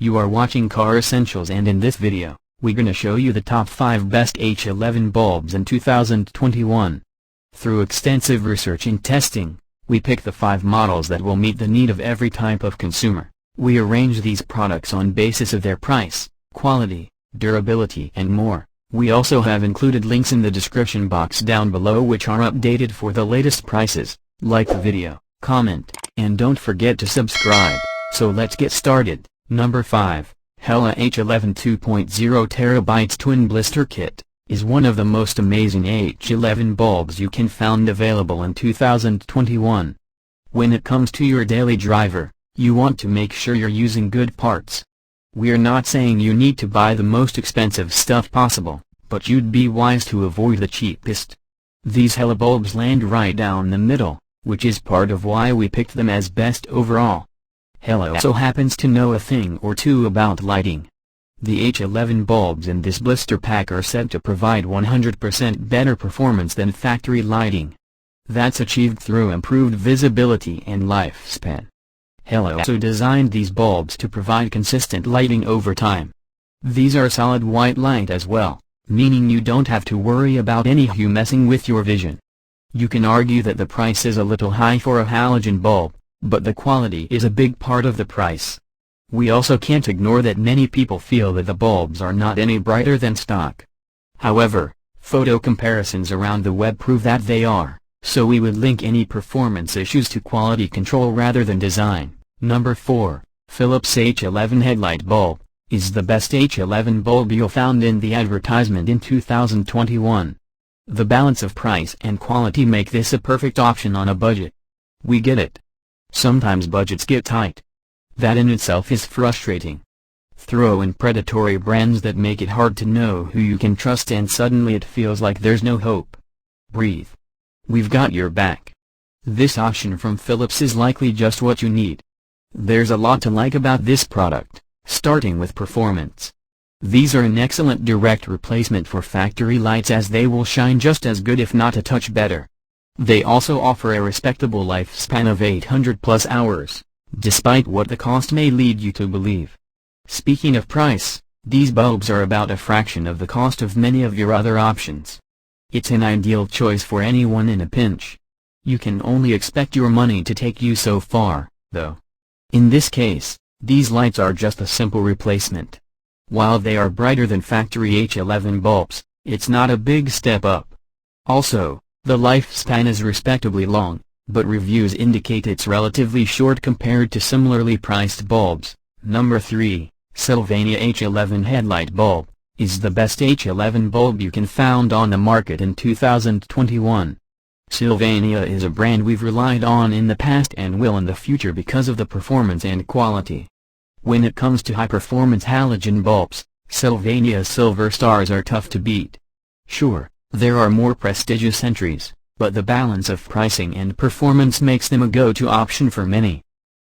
You are watching Car Essentials, and in this video, we're gonna show you the top 5 best H11 bulbs in 2021. Through extensive research and testing, we picked the 5 models that will meet the need of every type of consumer. We arrange these products on basis of their price, quality, durability and more. We also have included links in the description box down below which are updated for the latest prices. Like the video, comment, and don't forget to subscribe. So let's get started. Number 5, Alla H11 2.0 TB Twin Blister Kit, is one of the most amazing H11 bulbs you can find available in 2021. When it comes to your daily driver, you want to make sure you're using good parts. We're not saying you need to buy the most expensive stuff possible, but you'd be wise to avoid the cheapest. These Alla bulbs land right down the middle, which is part of why we picked them as best overall. Alla also happens to know a thing or two about lighting. The H11 bulbs in this blister pack are said to provide 100% better performance than factory lighting. That's achieved through improved visibility and lifespan. Alla also designed these bulbs to provide consistent lighting over time. These are solid white light as well, meaning you don't have to worry about any hue messing with your vision. You can argue that the price is a little high for a halogen bulb, but the quality is a big part of the price. We also can't ignore that many people feel that the bulbs are not any brighter than stock. However, photo comparisons around the web prove that they are, so we would link any performance issues to quality control rather than design. Number 4, Philips H11 Headlight Bulb, is the best H11 bulb you'll find in the advertisement in 2021. The balance of price and quality make this a perfect option on a budget. We get it. Sometimes budgets get tight. That in itself is frustrating. Throw in predatory brands that make it hard to know who you can trust and suddenly it feels like there's no hope. Breathe. We've got your back. This option from Philips is likely just what you need. There's a lot to like about this product, starting with performance. These are an excellent direct replacement for factory lights as they will shine just as good if not a touch better. They also offer a respectable lifespan of 800+ hours, despite what the cost may lead you to believe. Speaking of price, these bulbs are about a fraction of the cost of many of your other options. It's an ideal choice for anyone in a pinch. You can only expect your money to take you so far, though. In this case, these lights are just a simple replacement. While they are brighter than factory H11 bulbs, it's not a big step up. Also, the lifespan is respectably long, but reviews indicate it's relatively short compared to similarly priced bulbs. Number 3, Sylvania H11 Headlight Bulb, is the best H11 bulb you can find on the market in 2021. Sylvania is a brand we've relied on in the past and will in the future because of the performance and quality. When it comes to high-performance halogen bulbs, Sylvania's silver stars are tough to beat. Sure, there are more prestigious entries, but the balance of pricing and performance makes them a go-to option for many.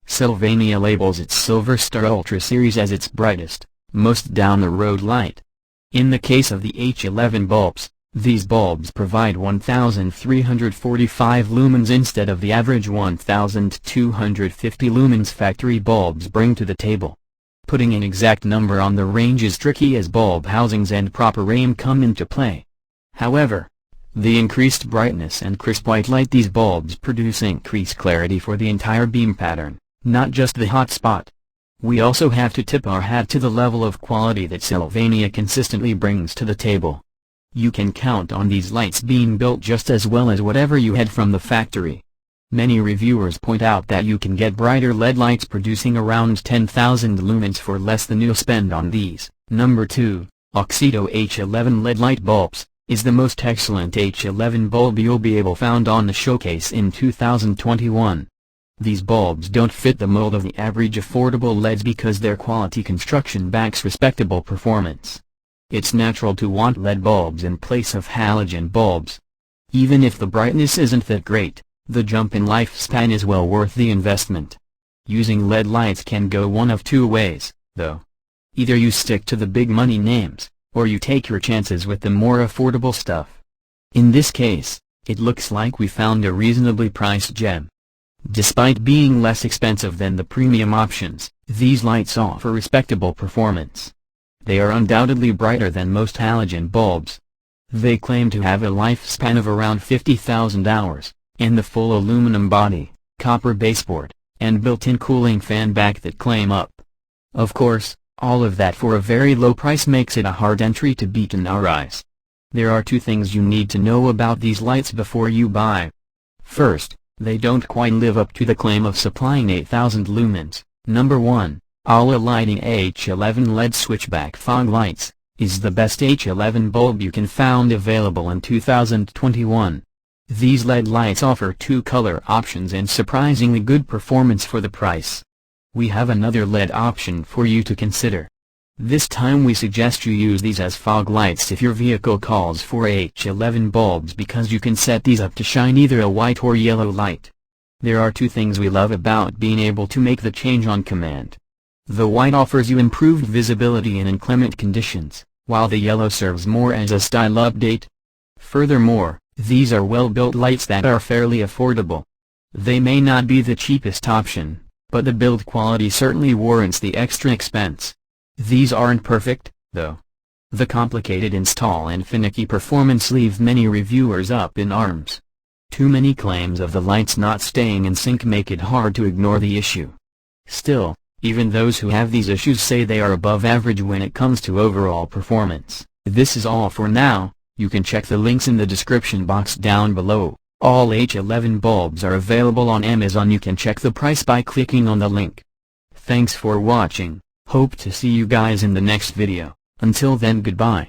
Sylvania labels its Silver Star Ultra series as its brightest, most down-the-road light. In the case of the H11 bulbs, these bulbs provide 1,345 lumens instead of the average 1,250 lumens factory bulbs bring to the table. Putting an exact number on the range is tricky as bulb housings and proper aim come into play. However, the increased brightness and crisp white light these bulbs produce increase clarity for the entire beam pattern, not just the hot spot. We also have to tip our hat to the level of quality that Sylvania consistently brings to the table. You can count on these lights being built just as well as whatever you had from the factory. Many reviewers point out that you can get brighter LED lights producing around 10,000 lumens for less than you'll spend on these. Number 2, Auxito H11 LED Light Bulbs, is the most excellent H11 bulb you'll be able found on the showcase in 2021. These bulbs don't fit the mold of the average affordable LEDs because their quality construction backs respectable performance. It's natural to want LED bulbs in place of halogen bulbs. Even if the brightness isn't that great, the jump in lifespan is well worth the investment. Using LED lights can go one of two ways, though. Either you stick to the big money names, or you take your chances with the more affordable stuff. In this case, it looks like we found a reasonably priced gem. Despite being less expensive than the premium options, these lights offer respectable performance. They are undoubtedly brighter than most halogen bulbs. They claim to have a lifespan of around 50,000 hours, and the full aluminum body, copper baseboard, and built-in cooling fan back that claim up. Of course, all of that for a very low price makes it a hard entry to beat in our eyes. There are two things you need to know about these lights before you buy. First, they don't quite live up to the claim of supplying 8,000 lumens. Number 1, Alla Lighting H11 LED Switchback Fog Lights, is the best H11 bulb you can find available in 2021. These LED lights offer two color options and surprisingly good performance for the price. We have another LED option for you to consider. This time we suggest you use these as fog lights if your vehicle calls for H11 bulbs, because you can set these up to shine either a white or yellow light. There are two things we love about being able to make the change on command. The white offers you improved visibility in inclement conditions, while the yellow serves more as a style update. Furthermore, these are well-built lights that are fairly affordable. They may not be the cheapest option, but the build quality certainly warrants the extra expense. These aren't perfect, though. The complicated install and finicky performance leave many reviewers up in arms. Too many claims of the lights not staying in sync make it hard to ignore the issue. Still, even those who have these issues say they are above average when it comes to overall performance. This is all for now. You can check the links in the description box down below. All H11 bulbs are available on Amazon. You can check the price by clicking on the link. Thanks for watching. Hope to see you guys in the next video. Until then, goodbye.